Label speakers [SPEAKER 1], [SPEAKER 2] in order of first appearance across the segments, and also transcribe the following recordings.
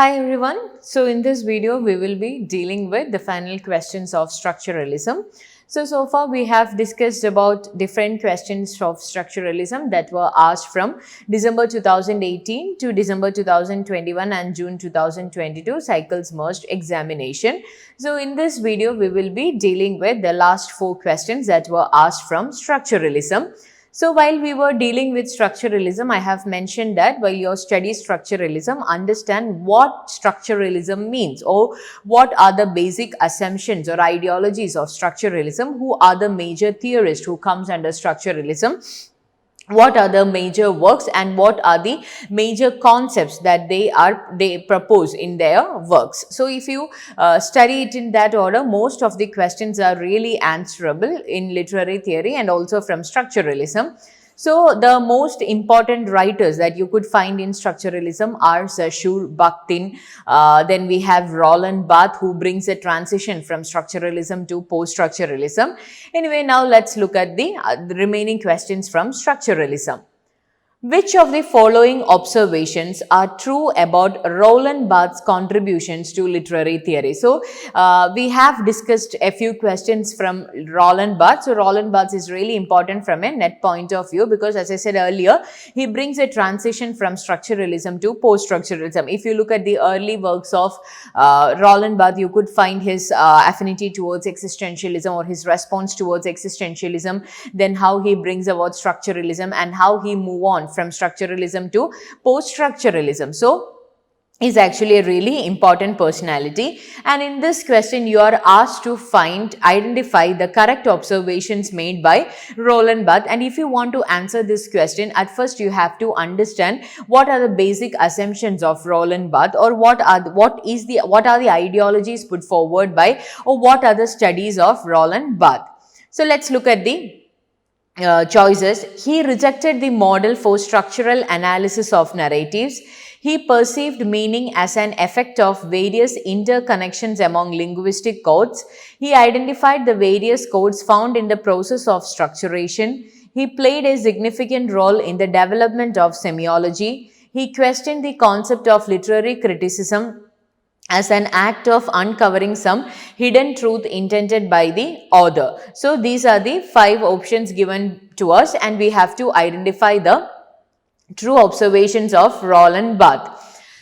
[SPEAKER 1] Hi everyone. So in this video we will be dealing with the final questions of structuralism. So far we have discussed about different questions of structuralism that were asked from December 2018 to December 2021 and June 2022 cycles merged examination. So in this video we will be dealing with the last 4 questions that were asked from structuralism. So while we were dealing with structuralism, I have mentioned that while you study structuralism, understand what structuralism means or what are the basic assumptions or ideologies of structuralism, who are the major theorists who comes under structuralism, what are the major works and what are the major concepts that they propose in their works. So if you study it in that order, most of the questions are really answerable in literary theory and also from structuralism. So the most important writers that you could find in structuralism are BAKHTIN. Then we have ROLAND who brings a transition from structuralism to post-structuralism. Anyway, now let's look at the remaining questions from structuralism. Which of the following observations are true about Roland Barthes' contributions to literary theory? So, we have discussed a few questions from Roland Barthes. So, Roland Barthes is really important from a net point of view because, as I said earlier, he brings a transition from structuralism to post-structuralism. If you look at the early works of Roland Barthes, you could find his affinity towards existentialism or his response towards existentialism, then how he brings about structuralism and how he move on from structuralism to post-structuralism. So, is actually a really important personality, and in this question you are asked to identify the correct observations made by Roland Barthes. And if you want to answer this question, at first you have to understand what are the basic assumptions of Roland Barthes, or what are the ideologies put forward by, or what are the studies of Roland Barthes. So let's look at the choices. He rejected the model for structural analysis of narratives. He perceived meaning as an effect of various interconnections among linguistic codes. He identified the various codes found in the process of structuration. He played a significant role in the development of semiology. He questioned the concept of literary criticism as an act of uncovering some hidden truth intended by the author. So these are the 5 options given to us, and we have to identify the true observations of Roland Barthes.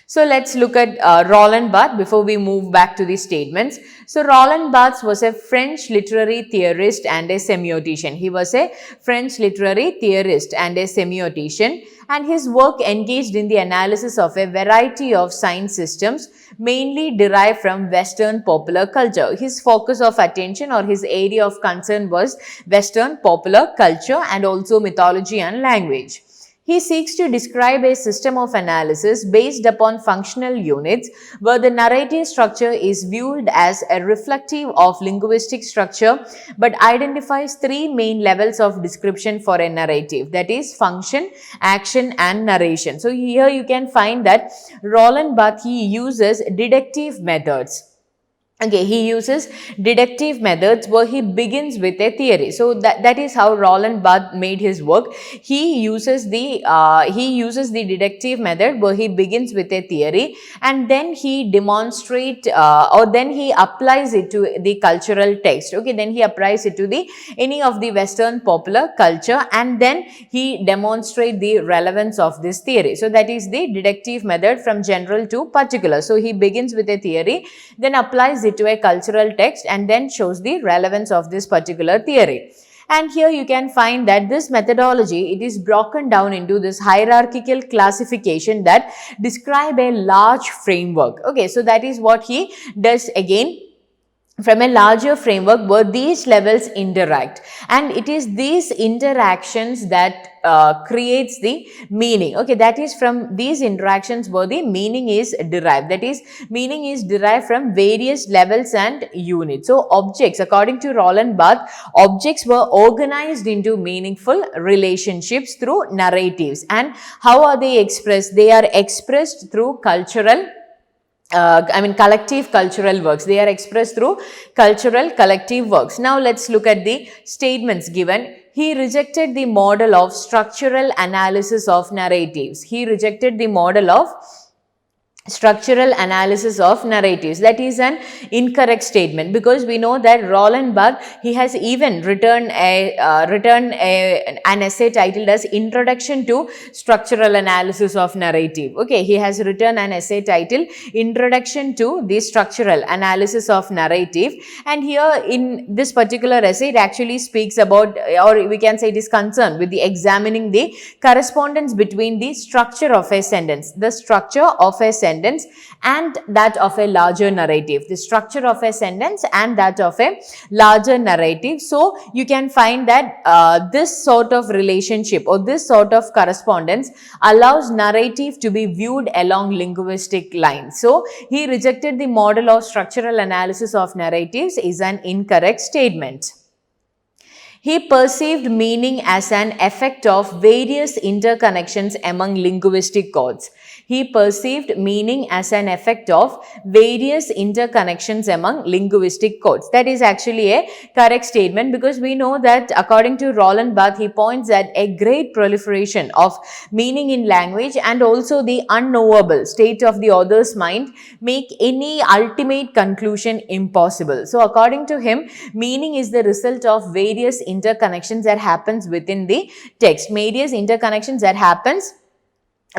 [SPEAKER 1] So let's look at Roland Barthes before we move back to the statements. So Roland Barthes was a French literary theorist and a semiotician. He was a French literary theorist and a semiotician, and his work engaged in the analysis of a variety of science systems, mainly derived from Western popular culture. His focus of attention or his area of concern was Western popular culture and also mythology and language. He seeks to describe a system of analysis based upon functional units where the narrative structure is viewed as a reflective of linguistic structure, but identifies 3 main levels of description for a narrative, that is function, action and narration. So here you can find that Roland Barthes, he uses deductive methods. Okay, he uses deductive methods where he begins with a theory. So that is how Roland Barthes made his work. He uses the deductive method where he begins with a theory, and then he then he applies it to the cultural text. Okay, then he applies it to any of the Western popular culture, and then he demonstrates the relevance of this theory. So that is the deductive method, from general to particular. So he begins with a theory, then applies it to a cultural text, and then shows the relevance of this particular theory. And here you can find that this methodology, it is broken down into this hierarchical classification that describe a large framework. Okay, so that is what he does again, from a larger framework where these levels interact, and it is these interactions that creates the meaning. Okay, that is from these interactions where the meaning is derived, that is meaning is derived from various levels and units. So objects, according to Roland Barthes, objects were organized into meaningful relationships through narratives. And how are they expressed? They are expressed through collective cultural works. They are expressed through cultural collective works. Now let's look at the statements given. He rejected the model of structural analysis of narratives. He rejected the model of structural analysis of narratives. That is an incorrect statement, because we know that Roland Barthes, he has even written an essay titled as Introduction to Structural Analysis of Narrative. Okay, he has written an essay titled Introduction to the Structural Analysis of Narrative, and here in this particular essay it actually speaks about, or we can say it is concerned with the examining the correspondence between the structure of a sentence, and that of a larger narrative, the structure of a sentence and that of a larger narrative. So you can find that this sort of relationship or this sort of correspondence allows narrative to be viewed along linguistic lines. So he rejected the model of structural analysis of narratives is an incorrect statement. He perceived meaning as an effect of various interconnections among linguistic codes. He perceived meaning as an effect of various interconnections among linguistic codes. That is actually a correct statement, because we know that according to Roland Barthes, he points at a great proliferation of meaning in language, and also the unknowable state of the author's mind make any ultimate conclusion impossible. So according to him, meaning is the result of various interconnections that happens within the text, various interconnections that happens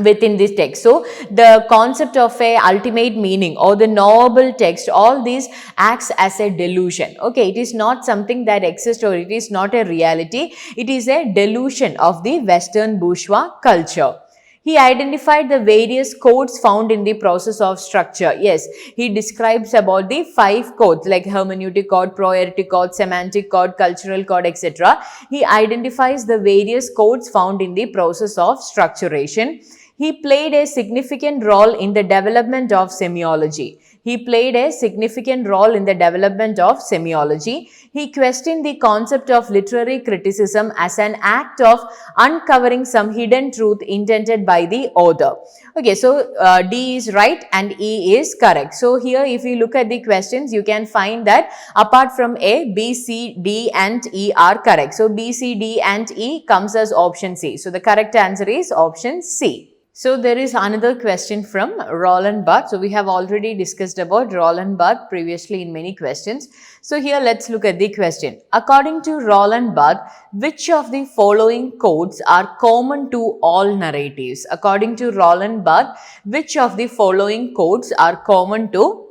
[SPEAKER 1] within this text. So the concept of a ultimate meaning or the knowable text, all these acts as a delusion. Okay, it is not something that exists, or it is not a reality. It is a delusion of the Western bourgeois culture. He identified the various codes found in the process of structure. Yes, he describes about the 5 codes like hermeneutic code, proertic code, semantic code, cultural code, etc. He identifies the various codes found in the process of structuration. He played a significant role in the development of semiology. He played a significant role in the development of semiology. He questioned the concept of literary criticism as an act of uncovering some hidden truth intended by the author. Okay, so D is right and E is correct. So here if you look at the questions, you can find that apart from A, B, C, D and E are correct. So B, C, D and E comes as option C. So the correct answer is option C. So there is another question from Roland Barthes. So we have already discussed about Roland Barthes previously in many questions. So here let's look at the question. According to Roland Barthes, which of the following codes are common to all narratives? According to Roland Barthes, which of the following codes are common to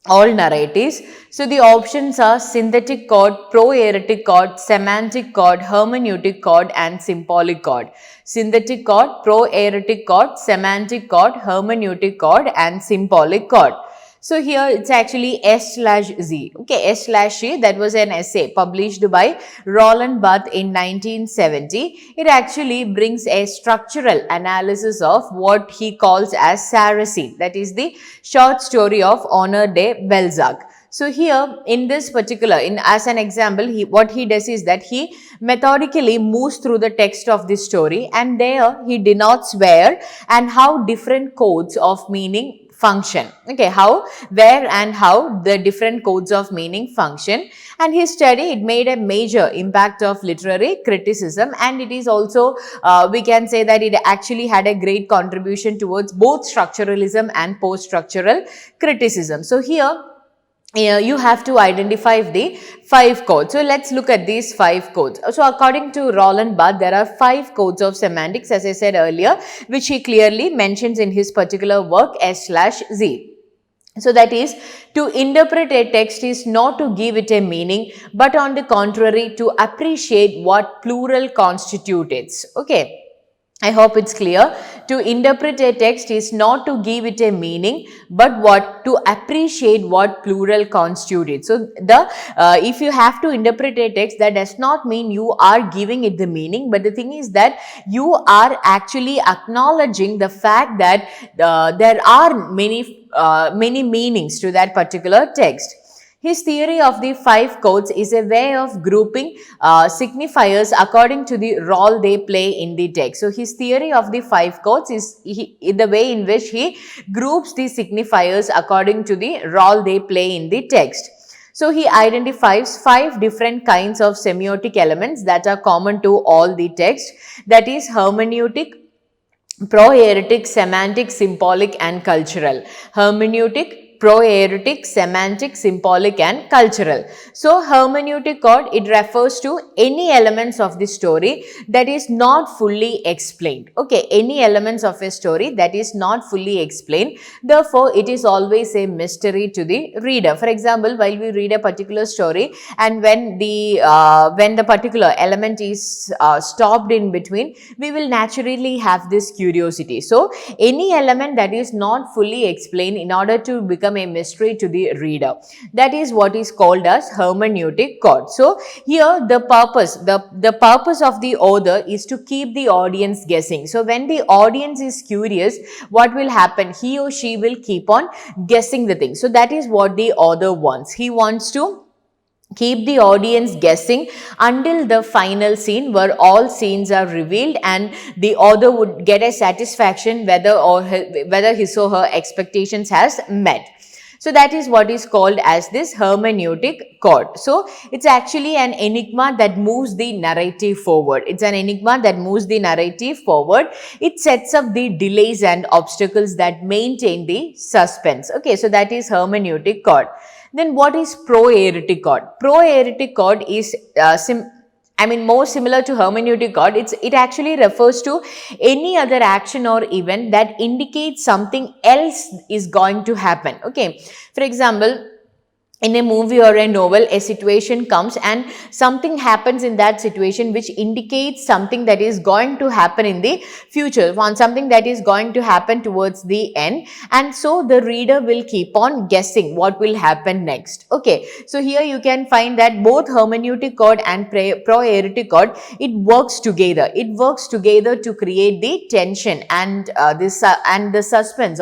[SPEAKER 1] all narratives? So the options are synthetic code, proertic code, semantic code, hermeneutic code and symbolic code. Synthetic code, proertic code, semantic code, hermeneutic code and symbolic code. So here it's actually S/Z. Okay, S/Z, that was an essay published by Roland Barthes in 1970. It actually brings a structural analysis of what he calls as Saracen. That is the short story of Honor de Balzac. So here in this particular, as an example, what he does is that he methodically moves through the text of this story, and there he denotes where and how different codes of meaning function. Okay, where and how the different codes of meaning function. And his study, it made a major impact of literary criticism, and it is also, we can say that it actually had a great contribution towards both structuralism and post-structural criticism. So here, you have to identify the 5 codes. So let's look at these 5 codes. So according to Roland Barthes, there are 5 codes of semantics, as I said earlier, which he clearly mentions in his particular work S/Z. So that is, to interpret a text is not to give it a meaning, but on the contrary, to appreciate what plural constitutes. Okay, I hope it's clear. To interpret a text is not to give it a meaning, but to appreciate what plural constitutes. So if you have to interpret a text, that does not mean you are giving it the meaning, but the thing is that you are actually acknowledging the fact that there are many meanings to that particular text. His theory of the 5 codes is a way of grouping signifiers according to the role they play in the text. So his theory of the 5 codes is the way in which he groups the signifiers according to the role they play in the text. So he identifies 5 different kinds of semiotic elements that are common to all the text. That is hermeneutic, proaeretic, semantic, symbolic and cultural. Hermeneutic, proaeretic, semantic, symbolic and cultural. So hermeneutic code, it refers to any elements of the story that is not fully explained. Okay, any elements of a story that is not fully explained. Therefore, it is always a mystery to the reader. For example, while we read a particular story and when the particular element is stopped in between, we will naturally have this curiosity. So any element that is not fully explained in order to become a mystery to the reader, that is what is called as hermeneutic code. So here the purpose of the author is to keep the audience guessing. So when the audience is curious, what will happen? He or she will keep on guessing the thing. So that is what the author wants. He wants to keep the audience guessing until the final scene, where all scenes are revealed and the author would get a satisfaction whether his or her expectations has met. So that is what is called as this hermeneutic code. So it's actually an enigma that moves the narrative forward. It's an enigma that moves the narrative forward. It sets up the delays and obstacles that maintain the suspense. Okay, so that is hermeneutic code. Then what is proaeretic code? Proaeretic code is more similar to hermeneutic code. It actually refers to any other action or event that indicates something else is going to happen. Okay, for example, in a movie or a novel, a situation comes and something happens in that situation which indicates something that is going to happen in the future, something that is going to happen towards the end, and so the reader will keep on guessing what will happen next. Okay, so here you can find that both hermeneutic code and proaeretic code, it works together. It works together to create the tension and the suspense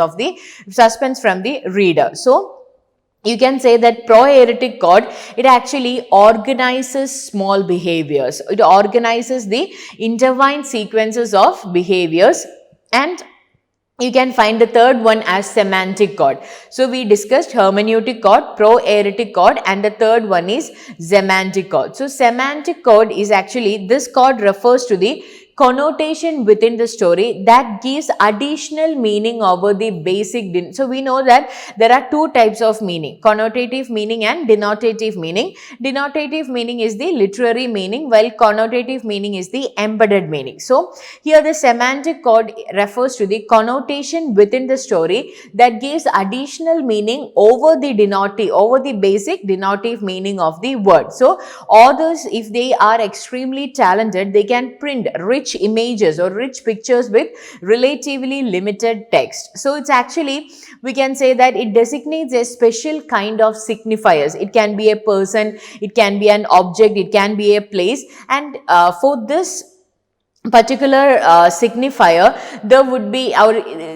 [SPEAKER 1] from the reader. So you can say that proaeretic code, it actually organizes small behaviors. It organizes the intertwined sequences of behaviors. And you can find the third one as semantic code. So we discussed hermeneutic code, proaeretic code, and the third one is semantic code. So semantic code is actually, this code refers to the connotation within the story that gives additional meaning over the basic. So we know that there are two types of meaning: connotative meaning and denotative meaning. Denotative meaning is the literary meaning, while connotative meaning is the embedded meaning. So here the semantic code refers to the connotation within the story that gives additional meaning over the basic denotative meaning of the word. So authors, if they are extremely talented, they can print rich images or rich pictures with relatively limited text. So it's actually, we can say that it designates a special kind of signifiers. It can be a person, it can be an object, it can be a place, and for this particular signifier,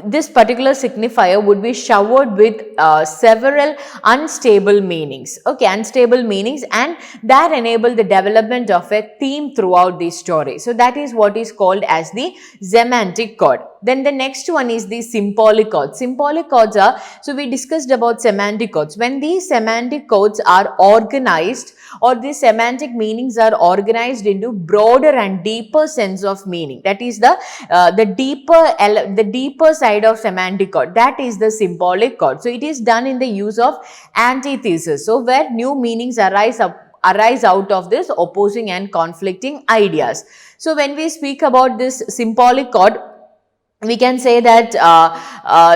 [SPEAKER 1] this particular signifier would be showered with several unstable meanings. Okay, unstable meanings, and that enable the development of a theme throughout the story. So that is what is called as the semantic code. Then the next one is the symbolic codes. Symbolic codes are, so we discussed about semantic codes. When these semantic codes are organized, or these semantic meanings are organized into broader and deeper sense of meaning, that is the deeper side of semantic code, that is the symbolic code. So it is done in the use of antithesis, so where new meanings arise out of this opposing and conflicting ideas. So when we speak about this symbolic code, we can say that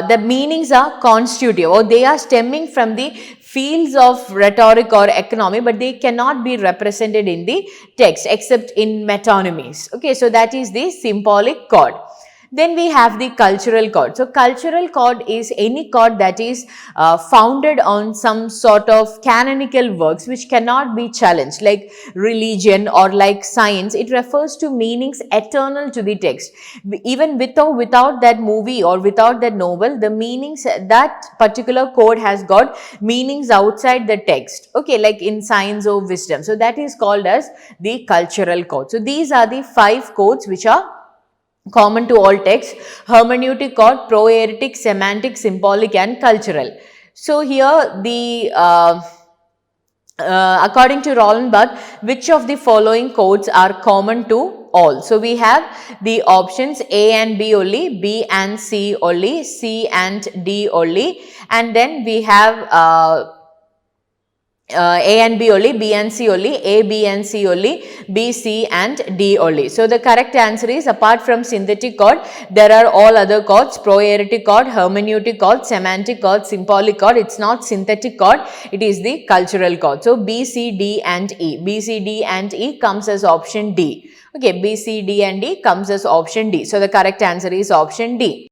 [SPEAKER 1] the meanings are constitutive, or they are stemming from the fields of rhetoric or economy, but they cannot be represented in the text except in metonymies. Okay, so that is the symbolic code. Then we have the cultural code. So cultural code is any code that is founded on some sort of canonical works which cannot be challenged, like religion or like science. It refers to meanings eternal to the text. Even without that movie or without that novel, the meanings, that particular code has got meanings outside the text. Okay, like in science or wisdom. So that is called as the cultural code. So these are the 5 codes which are common to all texts: hermeneutic code, proaeretic, semantic, symbolic and cultural. So here according to ROLAND, which of the following codes are common to all? So we have the options A and B only, B and C only, C and D only, and then we have A and B only, B and C only, A, B and C only, B, C and D only. So the correct answer is, apart from synthetic chord, there are all other chords: proartic chord, hermeneutic chord, semantic chord, symbolic chord. It's not synthetic chord, it is the cultural chord. So B, C, D and E. B, C, D and E comes as option D. Okay, B, C, D and E comes as option D. So the correct answer is option D.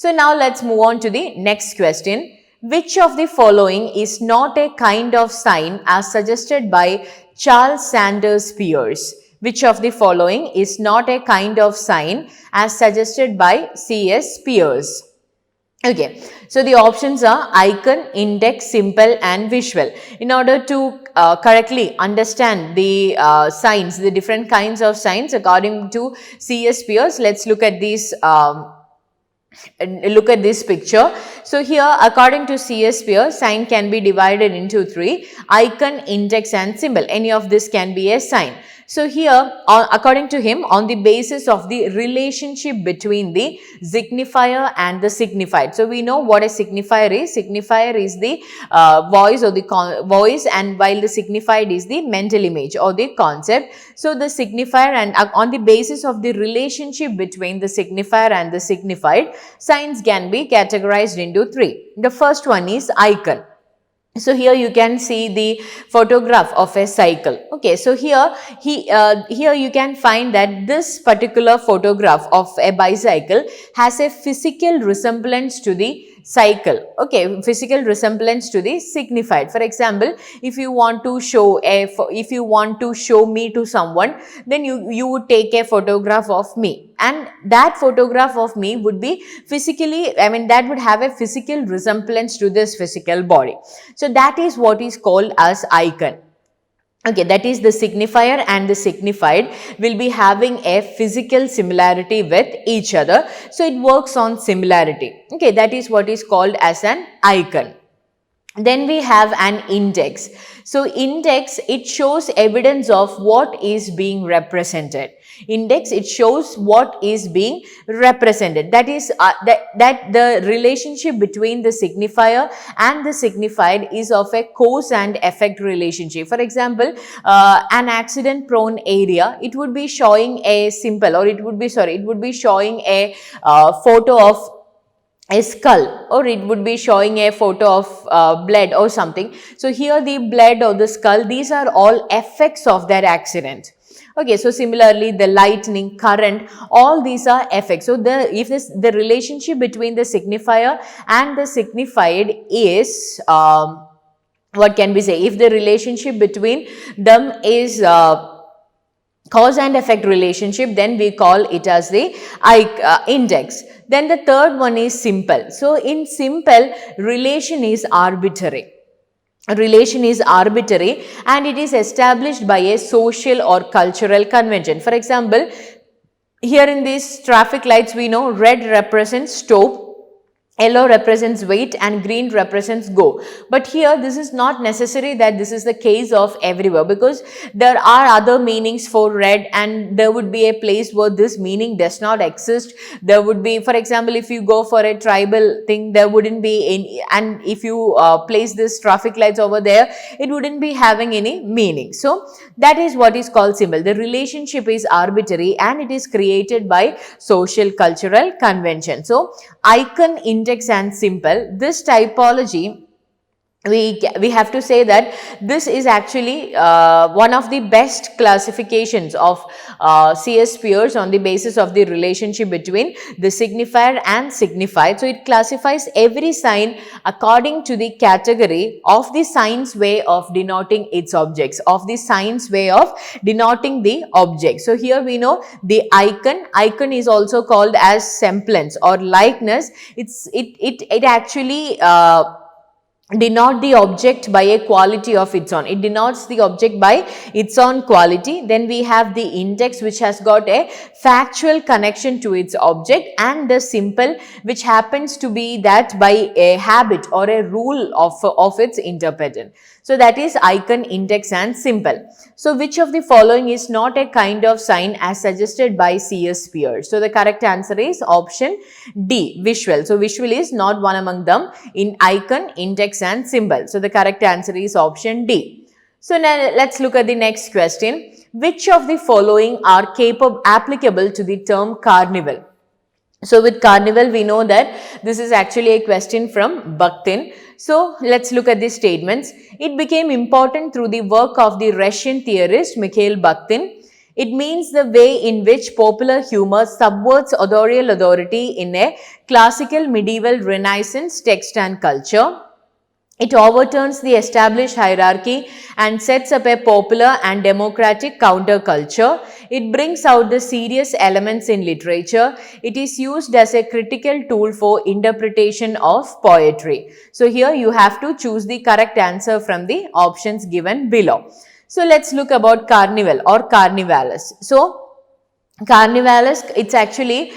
[SPEAKER 1] So now let's move on to the next question. Which of the following is not a kind of sign as suggested by Charles Sanders Peirce? Which of the following is not a kind of sign as suggested by C.S. Peirce? Okay, so the options are icon, index, symbol and visual. In order to correctly understand the signs, the different kinds of signs according to C.S. Peirce, let's look at these. Look at this picture. So here, according to C.S. Peirce, sign can be divided into three: icon, index and symbol. Any of this can be a sign. So here, according to him, on the basis of the relationship between the signifier and the signified. So we know what a signifier is. Signifier is the voice or the voice, and while the signified is the mental image or the concept. So the signifier, and on the basis of the relationship between the signifier and the signified, signs can be categorized into three. The first one is icon. So here you can see the photograph of a cycle. Okay, so here you can find that this particular photograph of a bicycle has a physical resemblance to the cycle. Okay, physical resemblance to the signified. For example, if you want to show me to someone, then you would take a photograph of me, and that photograph of me would be physically, that would have a physical resemblance to this physical body. So that is what is called as icon. Okay, that is the signifier and the signified will be having a physical similarity with each other. So it works on similarity. Okay, that is what is called as an icon. Then we have an index. So index, it shows evidence of what is being represented. Index, it shows what is being represented. That is that the relationship between the signifier and the signified is of a cause and effect relationship. For example, an accident prone area, it would be showing a symbol, or it would be showing a photo of a skull, or it would be showing a photo of blood or something. So here the blood or the skull, these are all effects of that accident. Okay, so similarly the lightning, current, all these are effects. So the relationship between the signifier and the signified is what can we say? If the relationship between them is cause and effect relationship, then we call it as the index. Then the third one is simple. So in simple, relation is arbitrary. Relation is arbitrary and it is established by a social or cultural convention. For example, here in these traffic lights, we know red represents stop, yellow represents wait, and green represents go. But here this is not necessary that this is the case of everywhere, because there are other meanings for red, and there would be a place where this meaning does not exist. There would be, for example, if you go for a tribal thing, there wouldn't be any, and if you place this traffic lights over there, it wouldn't be having any meaning. So that is what is called symbol. The relationship is arbitrary and it is created by social cultural convention. So icon, index and symbol, this typology, we have to say that this is actually one of the best classifications of C.S. Peirce on the basis of the relationship between the signifier and signified. So it classifies every sign according to the category of the sign's way of denoting its objects, of the sign's way of denoting the object. So here we know the icon is also called as semblance or likeness. It actually denote the object by a quality of its own. It denotes the object by its own quality. Then we have the index, which has got a factual connection to its object, and the symbol, which happens to be that by a habit or a rule of its interpreter. So that is icon, index and symbol. So which of the following is not a kind of sign as suggested by C.S. Peirce? So the correct answer is option D, visual. So visual is not one among them in icon, index and symbol. So the correct answer is option D. So now let's look at the next question. Which of the following are applicable to the term carnival? So with carnival, we know that this is actually a question from BAKHTIN. So let's look at the statements. It became important through the work of the Russian theorist Mikhail Bakhtin. It means the way in which popular humor subverts authorial authority in a classical, medieval, Renaissance text and culture. It overturns the established hierarchy and sets up a popular and democratic counterculture. It brings out the serious elements in literature. It is used as a critical tool for interpretation of poetry. So here you have to choose the correct answer from the options given below. So let's look about carnival or carnivales. So Carnivalesque, it's actually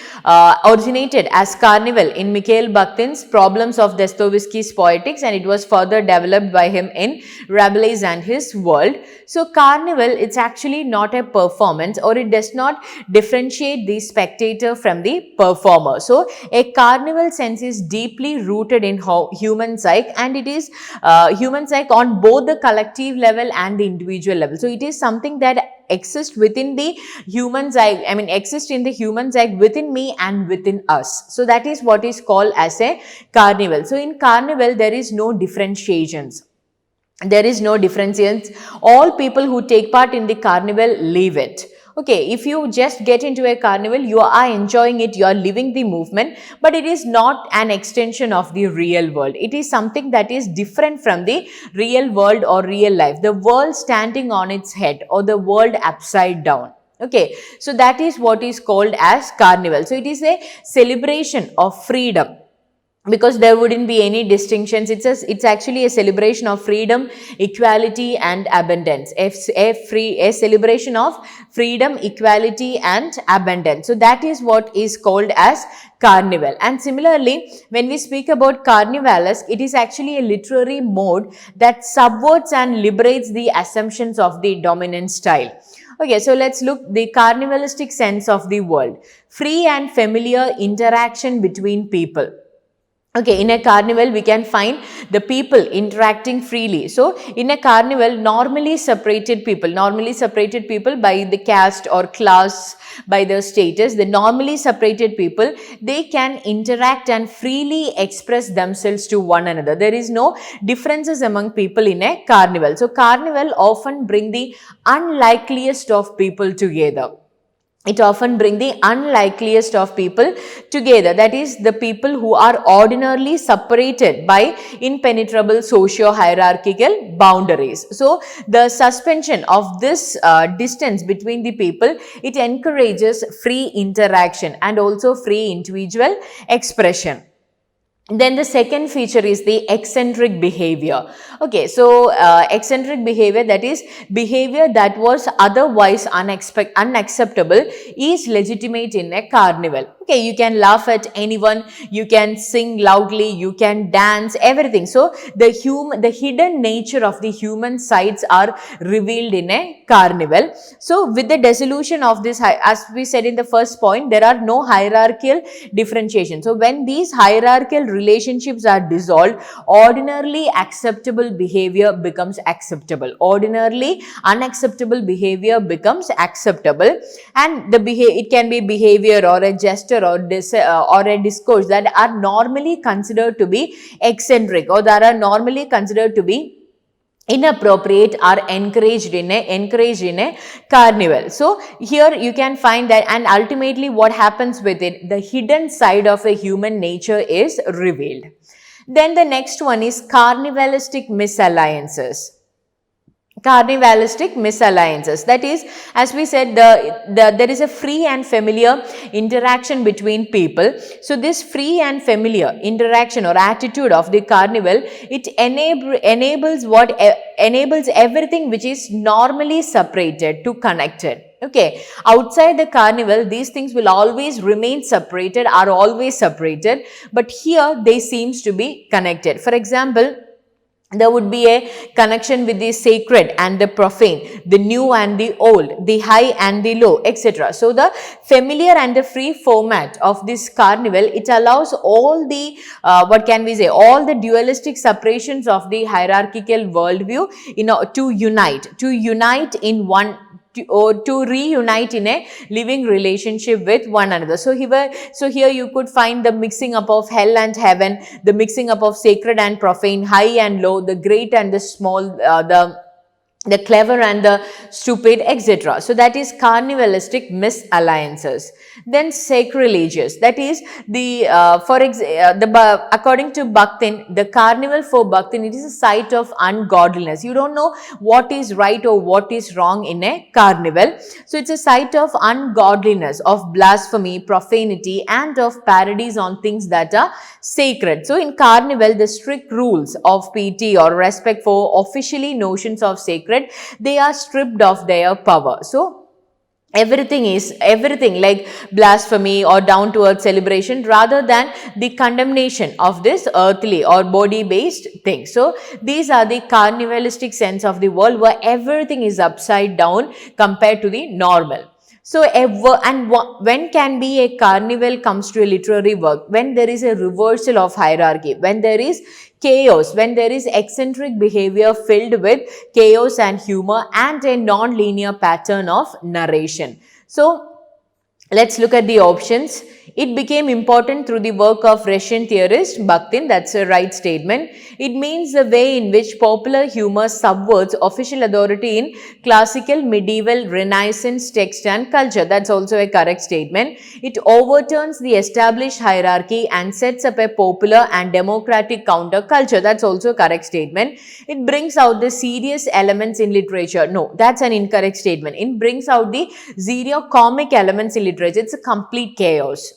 [SPEAKER 1] originated as carnival in Mikhail Bakhtin's Problems of Dostoevsky's Poetics, and it was further developed by him in Rabelais and his World. So carnival, it's actually not a performance, or it does not differentiate the spectator from the performer. So a carnival sense is deeply rooted in human psyche, and it is human psyche on both the collective level and the individual level. So it is something that exist within the human psyche, exist in the human psyche within me and within us. So that is what is called as a carnival. So in carnival, there is no differentiations. There is no differentiations. All people who take part in the carnival live it. Okay, if you just get into a carnival, you are enjoying it, you are living the movement, but it is not an extension of the real world. It is something that is different from the real world or real life. The world standing on its head, or the world upside down. Okay, so that is what is called as carnival. So it is a celebration of freedom, because there wouldn't be any distinctions. It's actually a celebration of freedom, equality and abundance. A celebration of freedom, equality and abundance. So that is what is called as carnival. And similarly, when we speak about carnivalesque, it is actually a literary mode that subverts and liberates the assumptions of the dominant style. Okay, so let's look the carnivalistic sense of the world. Free and familiar interaction between people. Okay, in a carnival, we can find the people interacting freely. So, in a carnival, normally separated people by the caste or class, by their status, the normally separated people, they can interact and freely express themselves to one another. There is no differences among people in a carnival. So, carnival often bring the unlikeliest of people together. It often brings the unlikeliest of people together. That is, the people who are ordinarily separated by impenetrable socio-hierarchical boundaries. So, the suspension of this distance between the people, it encourages free interaction and also free individual expression. Then the second feature is the eccentric behavior. Okay, so eccentric behavior, that is behavior that was otherwise unacceptable, is legitimate in a carnival. Okay, you can laugh at anyone, you can sing loudly, you can dance, everything. So the hidden nature of the human sides are revealed in a carnival. So with the dissolution of this, as we said in the first point, there are no hierarchical differentiation. So when these hierarchical relationships are dissolved, ordinarily acceptable behavior becomes acceptable. Ordinarily unacceptable behavior becomes acceptable, and it can be behavior or a gesture or a discourse that are normally considered to be eccentric or that are normally considered to be inappropriate are encouraged in a carnival. So here you can find that, and ultimately what happens with it, the hidden side of a human nature is revealed. Then the next one is carnivalistic misalliances. Carnivalistic misalliances, that is, as we said, there is a free and familiar interaction between people. So this free and familiar interaction or attitude of the carnival, it enables everything which is normally separated to connected. Okay, outside the carnival, these things will always remain separated, are always separated, but here they seems to be connected. For example, there would be a connection with the sacred and the profane, the new and the old, the high and the low, etc. So the familiar and the free format of this carnival, it allows all the, all the dualistic separations of the hierarchical worldview, to unite in one, to reunite in a living relationship with one another. So here you could find the mixing up of hell and heaven, the mixing up of sacred and profane, high and low, the great and the small, the clever and the stupid, etc. So that is carnivalistic misalliances. Then sacrilegious, that is the according to Bakhtin, the carnival for Bakhtin, it is a site of ungodliness. You don't know what is right or what is wrong in a carnival. So it's a site of ungodliness, of blasphemy, profanity, and of parodies on things that are sacred. So in carnival, the strict rules of piety or respect for officially notions of sacred, they are stripped of their power. So everything like blasphemy or down to earth celebration rather than the condemnation of this earthly or body based thing. So these are the carnivalistic sense of the world where everything is upside down compared to the normal. So when can be a carnival comes to a literary work? When there is a reversal of hierarchy, when there is chaos, when there is eccentric behavior filled with chaos and humor and a non-linear pattern of narration. So let's look at the options. It became important through the work of Russian theorist Bakhtin. That's a right statement. It means the way in which popular humor subverts official authority in classical, medieval, Renaissance text and culture. That's also a correct statement. It overturns the established hierarchy and sets up a popular and democratic counterculture. That's also a correct statement. It brings out the serious elements in literature. No, that's an incorrect statement. It brings out the zero comic elements in literature. It's a complete chaos.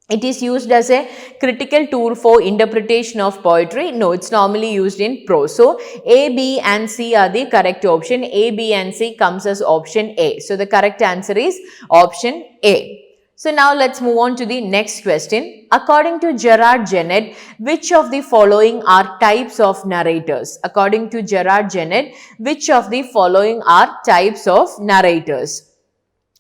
[SPEAKER 1] It is used as a critical tool for interpretation of poetry. No, it's normally used in prose. So, A, B and C are the correct option. A, B and C comes as option A. So, the correct answer is option A. So, now let's move on to the next question. According to GERARD, GENETTE, which of the following are types of narrators? According to GERARD, GENETTE, which of the following are types of narrators?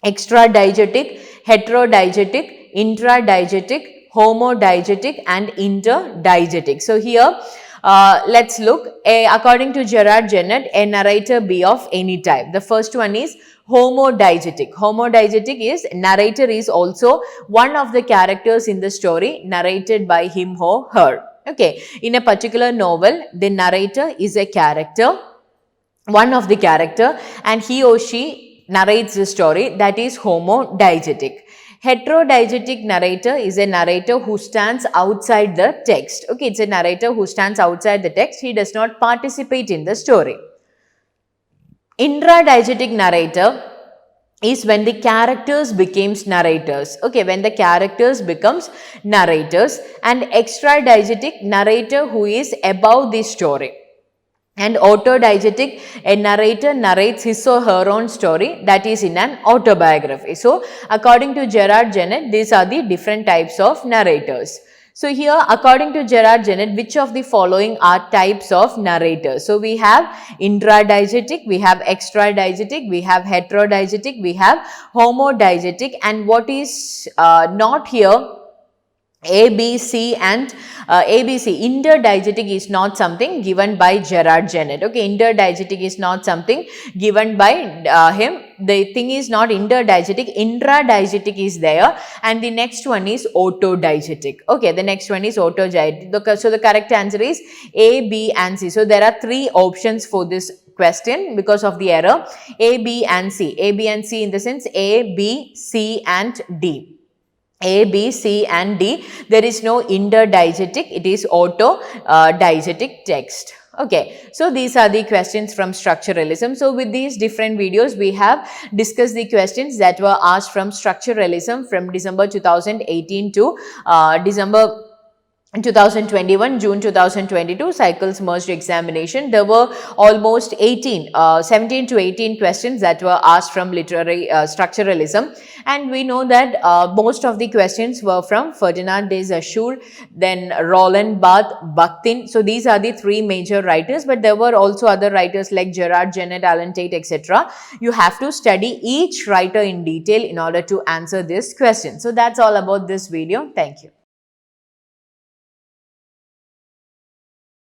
[SPEAKER 1] Extradiegetic, heterodiegetic, intradiegetic, homodiegetic and interdiegetic. So here let's look. According to GERARD, GENETTE, a narrator be of any type. The first one is homodiegetic. Homodiegetic is narrator is also one of the characters in the story narrated by him or her. Okay, in a particular novel, the narrator is a character, one of the character, and he or she narrates the story. That is homodiegetic. Heterodiegetic narrator is a narrator who stands outside the text. Okay, it's a narrator who stands outside the text. He does not participate in the story. Intradiegetic narrator is when the characters becomes narrators. Okay, when the characters becomes narrators. And extradiegetic narrator who is above the story. And autodiegetic, a narrator narrates his or her own story, that is in an autobiography. So, according to GERARD, GENETTE, these are the different types of narrators. So, here according to GERARD, GENETTE, which of the following are types of narrators? So, we have intradiegetic, we have extradiegetic, we have heterodiegetic, we have homodiegetic, and what is not here? A, B, C and A, B, C. Interdiegetic is not something given by GERARD, GENETTE. Okay, interdiegetic is not something given by him. The thing is not interdiegetic. Intradiegetic is there, and the next one is autodiegetic. Okay, the next one is autodiegetic. So the correct answer is A, B and C. So there are three options for this question because of the error. A, B and C. A, B and C in the sense A, B, C and D. A, B, C and D. There is no interdiegetic, it is autodiegetic text. Okay, so these are the questions from structuralism. So with these different videos, we have discussed the questions that were asked from structuralism from December 2018 to December 2021, June 2022 cycles merged examination. There were almost 17 to 18 questions that were asked from literary structuralism, and we know that most of the questions were from Ferdinand de Saussure, then Roland Barthes, Bakhtin. So these are the three major writers, but there were also other writers like GERARD, GENETTE, Alan Tate, etc. You have to study each writer in detail in order to answer this question. So that's all about this video. Thank you.